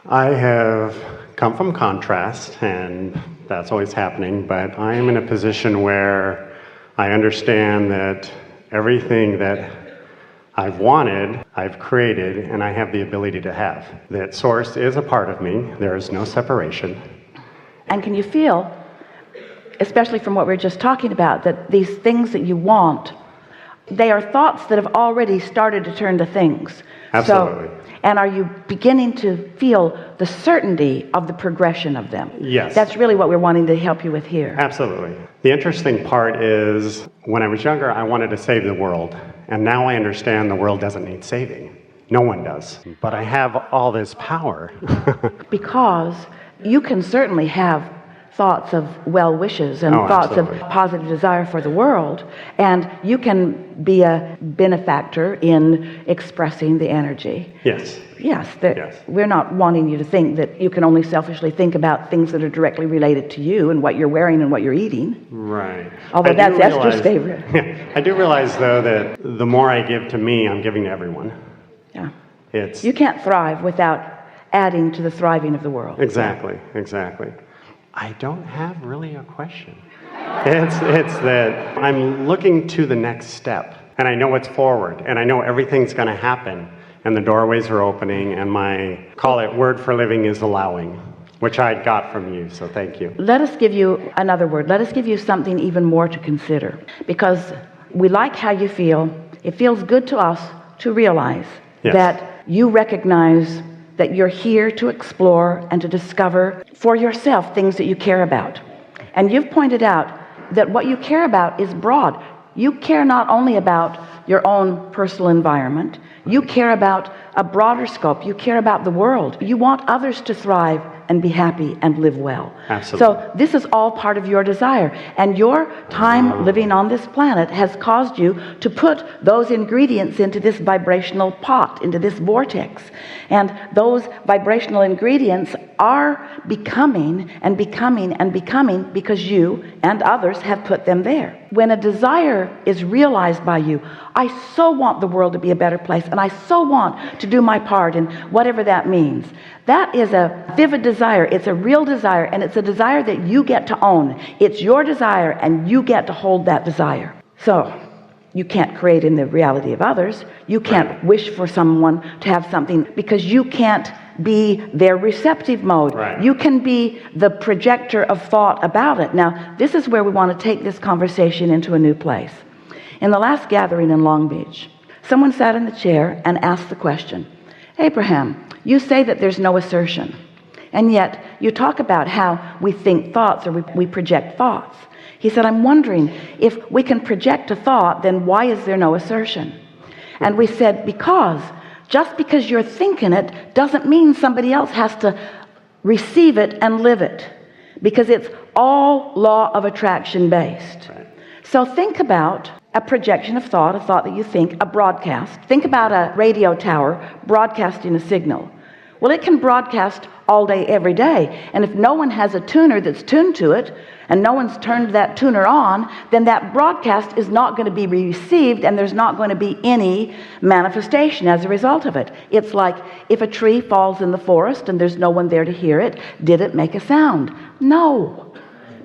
I have come from contrast, and that's always happening, but I am in a position where I understand that everything that I've wanted, I've created, and I have the ability to have. That source is a part of me. There is no separation. And can you feel, especially from what we were just talking about, that these things that you want, they are thoughts that have already started to turn to things. Absolutely. And are you beginning to feel the certainty of the progression of them? Yes. That's really what we're wanting to help you with here. Absolutely. The interesting part is, when I was younger, I wanted to save the world. And now I understand the world doesn't need saving. No one does. But I have all this power. Because you can certainly have thoughts of well wishes and thoughts absolutely. of positive desire for the world, and you can be a benefactor in expressing the energy. Yes. Yes, Yes. We're not wanting you to think that you can only selfishly think about things that are directly related to you and what you're wearing and what you're eating. Right. Although that's Esther's favorite. I do realize, though, that the more I give to me, I'm giving to everyone. Yeah. It's You can't thrive without adding to the thriving of the world. Exactly. I don't have really a question. It's that I'm looking to the next step, and I know what's forward, and I know everything's going to happen, and the doorways are opening, and my, call it word for living, is allowing, which I got from you, so thank you. Let us give you another word. Let us give you something even more to consider, because we like how you feel. It feels good to us to realize Yes. that you recognize that you're here to explore and to discover for yourself things that you care about. And you've pointed out that what you care about is broad. You care not only about your own personal environment, you care about a broader scope. You care about the world. You want others to thrive and be happy and live well. Absolutely. So this is all part of your desire. And your time living on this planet has caused you to put those ingredients into this vibrational pot, into this vortex. And those vibrational ingredients are becoming and becoming and becoming because you and others have put them there. When a desire is realized by you, I so want the world to be a better place, and I so want to do my part in whatever that means. That is a vivid desire. It's a real desire, and it's a desire that you get to own. It's your desire, and you get to hold that desire. So you can't create in the reality of others. You can't wish for someone to have something because you can't be their receptive mode. Right. You can be the projector of thought about it. Now, this is where we want to take this conversation into a new place. In the last gathering in Long Beach, someone sat in the chair and asked the question, Abraham, you say that there's no assertion, and yet you talk about how we think thoughts or we project thoughts. He said, I'm wondering, if we can project a thought, then why is there no assertion? And we said, because just because you're thinking it doesn't mean somebody else has to receive it and live it, because it's all law of attraction based. Right. So think about a projection of thought, a thought that you think, a broadcast. Think about a radio tower broadcasting a signal. Well, it can broadcast all day, every day. And if no one has a tuner that's tuned to it, and no one's turned that tuner on, then that broadcast is not going to be received, and there's not going to be any manifestation as a result of it. It's like if a tree falls in the forest and there's no one there to hear it, did it make a sound? No,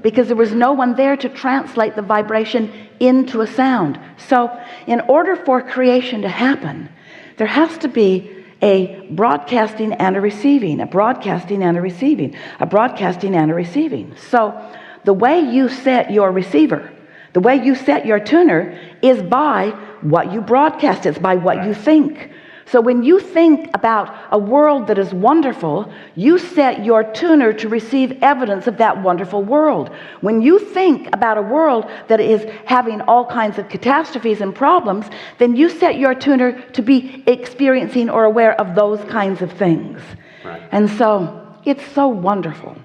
because there was no one there to translate the vibration into a sound. So in order for creation to happen, there has to be a broadcasting and a receiving, a broadcasting and a receiving, a broadcasting and a receiving. So the way you set your receiver, the way you set your tuner is by what you broadcast. It's by what you think. So when you think about a world that is wonderful, you set your tuner to receive evidence of that wonderful world. When you think about a world that is having all kinds of catastrophes and problems, then you set your tuner to be experiencing or aware of those kinds of things. Right. And so it's so wonderful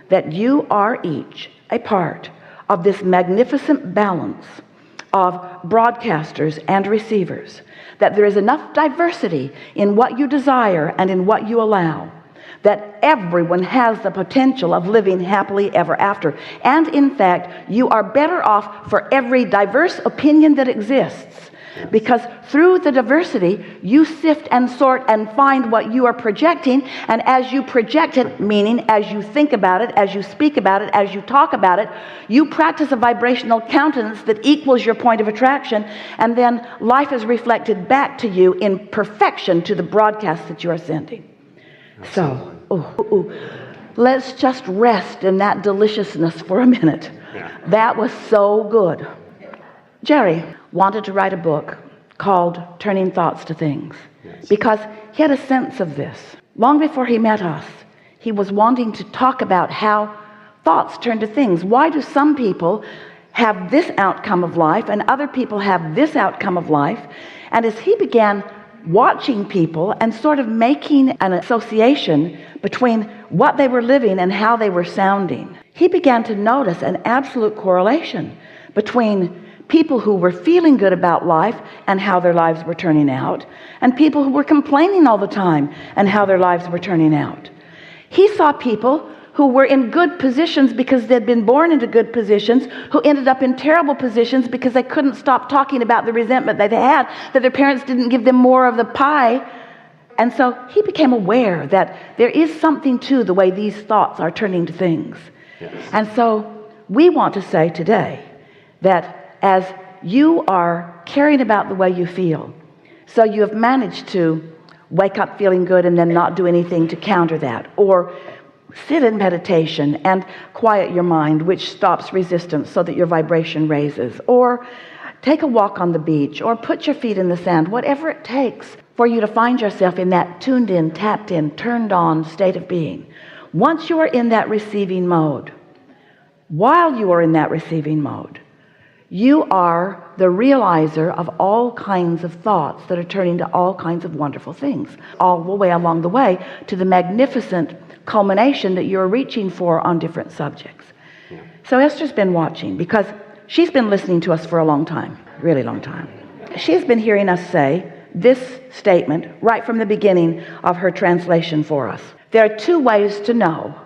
that you are each a part of this magnificent balance of broadcasters and receivers, that there is enough diversity in what you desire and in what you allow, that everyone has the potential of living happily ever after. And in fact, you are better off for every diverse opinion that exists, Because through the diversity, you sift and sort and find what you are projecting, and as you project it, meaning as you think about it, as you speak about it, as you talk about it, you practice a vibrational countenance that equals your point of attraction, and then life is reflected back to you in perfection to the broadcast that you are sending. So, let's just rest in that deliciousness for a minute. Yeah. That was so good. Jerry wanted to write a book called Turning Thoughts to Things, because he had a sense of this. Long before he met us, he was wanting to talk about how thoughts turn to things. Why do some people have this outcome of life and other people have this outcome of life? And as he began watching people and sort of making an association between what they were living and how they were sounding, he began to notice an absolute correlation between people who were feeling good about life and how their lives were turning out, and people who were complaining all the time and how their lives were turning out. He saw people who were in good positions because they'd been born into good positions, who ended up in terrible positions because they couldn't stop talking about the resentment they had, that their parents didn't give them more of the pie. And so he became aware that there is something to the way these thoughts are turning to things. Yes. And so we want to say today that as you are caring about the way you feel, so you have managed to wake up feeling good and then not do anything to counter that, or sit in meditation and quiet your mind, which stops resistance so that your vibration raises, or take a walk on the beach, or put your feet in the sand, whatever it takes for you to find yourself in that tuned in, tapped in, turned on state of being. Once you are in that receiving mode, while you are in that receiving mode, you are the realizer of all kinds of thoughts that are turning to all kinds of wonderful things, all the way along the way to the magnificent culmination that you're reaching for on different subjects. Yeah. So Esther's been watching because she's been listening to us for a long time, really long time. She's been hearing us say this statement right from the beginning of her translation for us. There are two ways to know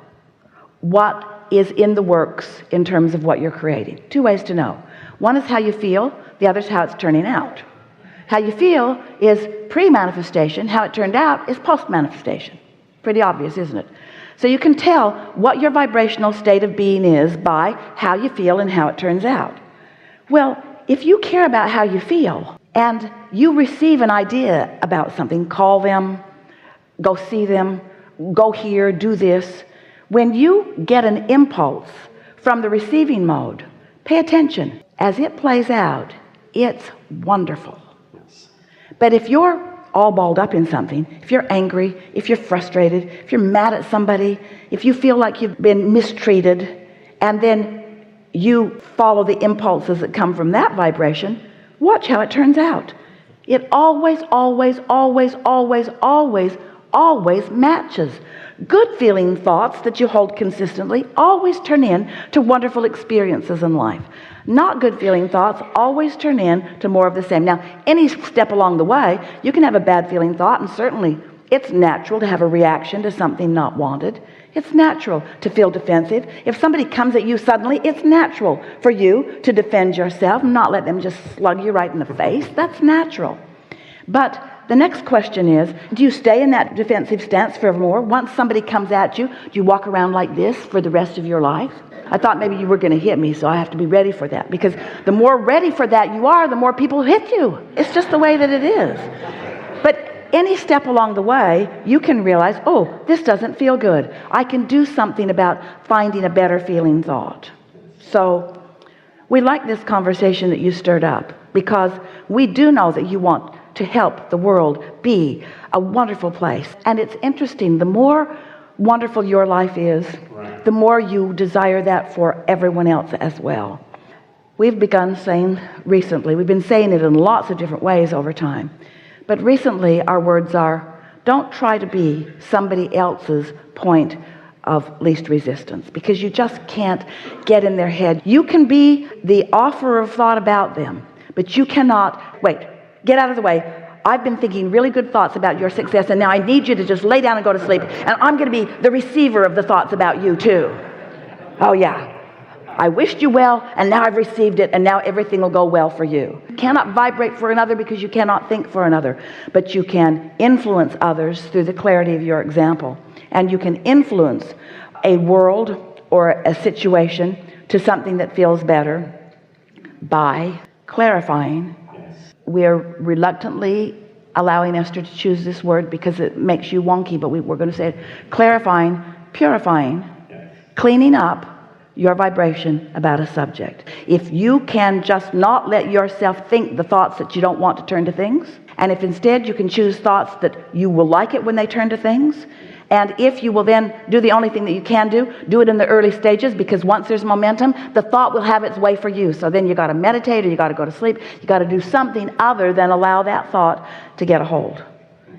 what is in the works in terms of what you're creating. Two ways to know. One is how you feel, the other is how it's turning out. How you feel is pre-manifestation, how it turned out is post-manifestation. Pretty obvious, isn't it? So you can tell what your vibrational state of being is by how you feel and how it turns out. Well, if you care about how you feel and you receive an idea about something, call them, go see them, go here, do this. When you get an impulse from the receiving mode, pay attention. As it plays out, it's wonderful. Yes. But if you're all balled up in something, if you're angry, if you're frustrated, if you're mad at somebody, if you feel like you've been mistreated, and then you follow the impulses that come from that vibration, watch how it turns out. It always, always, always, always, always, always matches. Good feeling thoughts that you hold consistently always turn in to wonderful experiences in life. Not good feeling thoughts always turn in to more of the same. Now, any step along the way, you can have a bad feeling thought, and certainly it's natural to have a reaction to something not wanted. It's natural to feel defensive. If somebody comes at you suddenly, it's natural for you to defend yourself and not let them just slug you right in the face. That's natural. But the next question is, do you stay in that defensive stance forevermore? Once somebody comes at you, do you walk around like this for the rest of your life? I thought maybe you were going to hit me, so I have to be ready for that. Because the more ready for that you are, the more people hit you. It's just the way that it is. But any step along the way, you can realize, oh, this doesn't feel good. I can do something about finding a better feeling thought. So we like this conversation that you stirred up, because we do know that you want to help the world be a wonderful place. And it's interesting, the more wonderful your life is, right, the more you desire that for everyone else as well. We've begun saying recently, we've been saying it in lots of different ways over time, but recently our words are, don't try to be somebody else's point of least resistance, because you just can't get in their head. You can be the offer of thought about them, but you cannot, wait, get out of the way. I've been thinking really good thoughts about your success, and now I need you to just lay down and go to sleep, and I'm going to be the receiver of the thoughts about you too. Oh yeah. I wished you well, and now I've received it, and now everything will go well for you. You cannot vibrate for another because you cannot think for another, but you can influence others through the clarity of your example. And you can influence a world or a situation to something that feels better by clarifying. We're reluctantly allowing Esther to choose this word because it makes you wonky, but we're going to say it. Clarifying, purifying, cleaning up your vibration about a subject. If you can just not let yourself think the thoughts that you don't want to turn to things, and if instead you can choose thoughts that you will like it when they turn to things, and if you will then do the only thing that you can do it in the early stages, because once there's momentum, the thought will have its way for you. So then you got to meditate, or you got to go to sleep. You got to do something other than allow that thought to get a hold.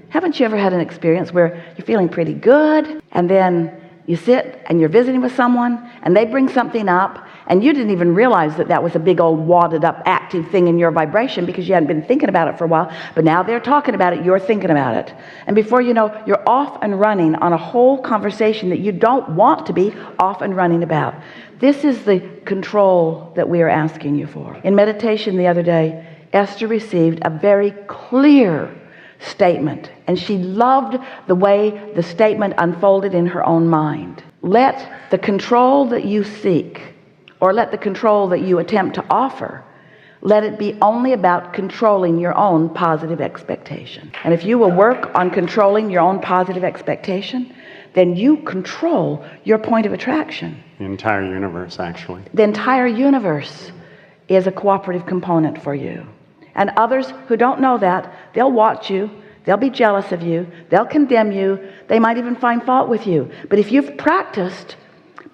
Haven't you ever had an experience where you're feeling pretty good, and then you sit and you're visiting with someone, and they bring something up, and you didn't even realize that that was a big old wadded up active thing in your vibration because you hadn't been thinking about it for a while, but now they're talking about it, you're thinking about it. And before you know, you're off and running on a whole conversation that you don't want to be off and running about. This is the control that we are asking you for. In meditation the other day, Esther received a very clear statement, and she loved the way the statement unfolded in her own mind. Let the control that you seek, or let the control that you attempt to offer, let it be only about controlling your own positive expectation. And if you will work on controlling your own positive expectation, then you control your point of attraction. The entire universe, actually. The entire universe is a cooperative component for you. And others who don't know that, they'll watch you, they'll be jealous of you, they'll condemn you, they might even find fault with you. But if you've practiced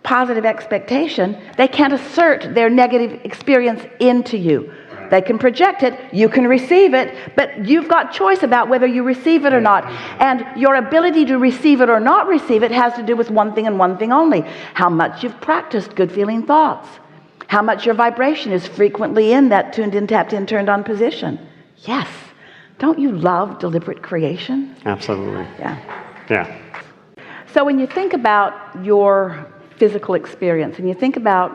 positive expectation, they can't assert their negative experience into you. They can project it, you can receive it, but you've got choice about whether you receive it or not. And your ability to receive it or not receive it has to do with one thing and one thing only: how much you've practiced good feeling thoughts, how much your vibration is frequently in that tuned in, tapped in, turned on position. Yes. Don't you love deliberate creation? Absolutely. Yeah. So when you think about your physical experience, and you think about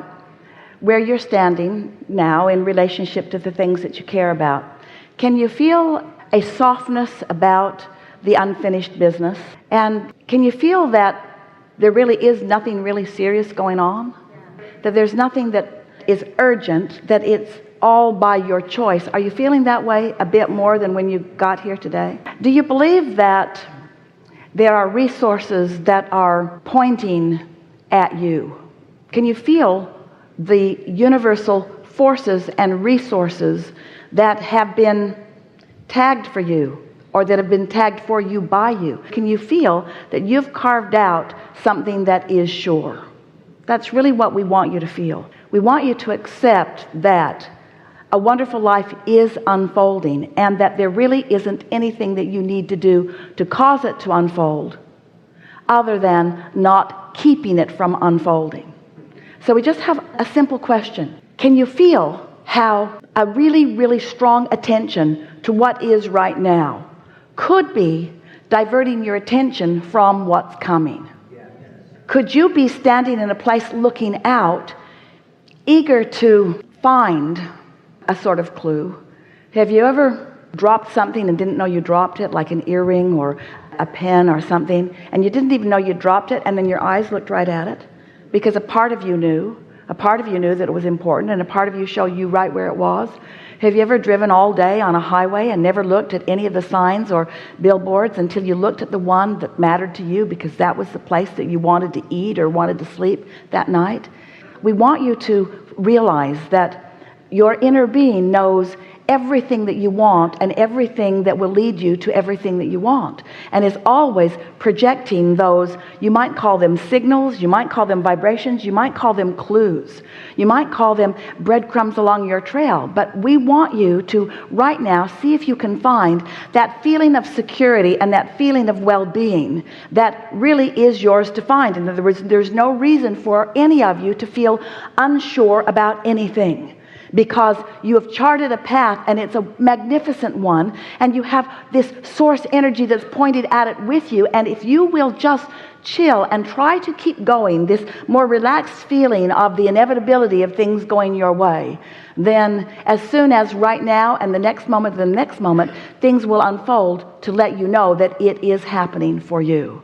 where you're standing now in relationship to the things that you care about, can you feel a softness about the unfinished business? And can you feel that there really is nothing really serious going on? That there's nothing that is urgent, that it's all by your choice? Are you feeling that way a bit more than when you got here today? Do you believe that there are resources that are pointing at you? Can you feel the universal forces and resources that have been tagged for you, or that have been tagged for you by you? Can you feel that you've carved out something that is sure? That's really what we want you to feel. We want you to accept that a wonderful life is unfolding, and that there really isn't anything that you need to do to cause it to unfold other than not keeping it from unfolding. So we just have a simple question. Can you feel how a really, really strong attention to what is right now could be diverting your attention from what's coming? Could you be standing in a place looking out, eager to find a sort of clue? Have you ever dropped something and didn't know you dropped it, like an earring or a pen or something, and you didn't even know you dropped it, and then your eyes looked right at it? Because a part of you knew that it was important, and a part of you showed you right where it was. Have you ever driven all day on a highway and never looked at any of the signs or billboards until you looked at the one that mattered to you, because that was the place that you wanted to eat or wanted to sleep that night? We want you to realize that your inner being knows everything that you want and everything that will lead you to everything that you want, and is always projecting those, you might call them signals, you might call them vibrations, you might call them clues, you might call them breadcrumbs along your trail. But we want you to right now see if you can find that feeling of security and that feeling of well-being that really is yours to find. In other words, there's no reason for any of you to feel unsure about anything, because you have charted a path, and it's a magnificent one, and you have this source energy that's pointed at it with you. And if you will just chill and try to keep going, this more relaxed feeling of the inevitability of things going your way, then as soon as right now and the next moment, things will unfold to let you know that it is happening for you.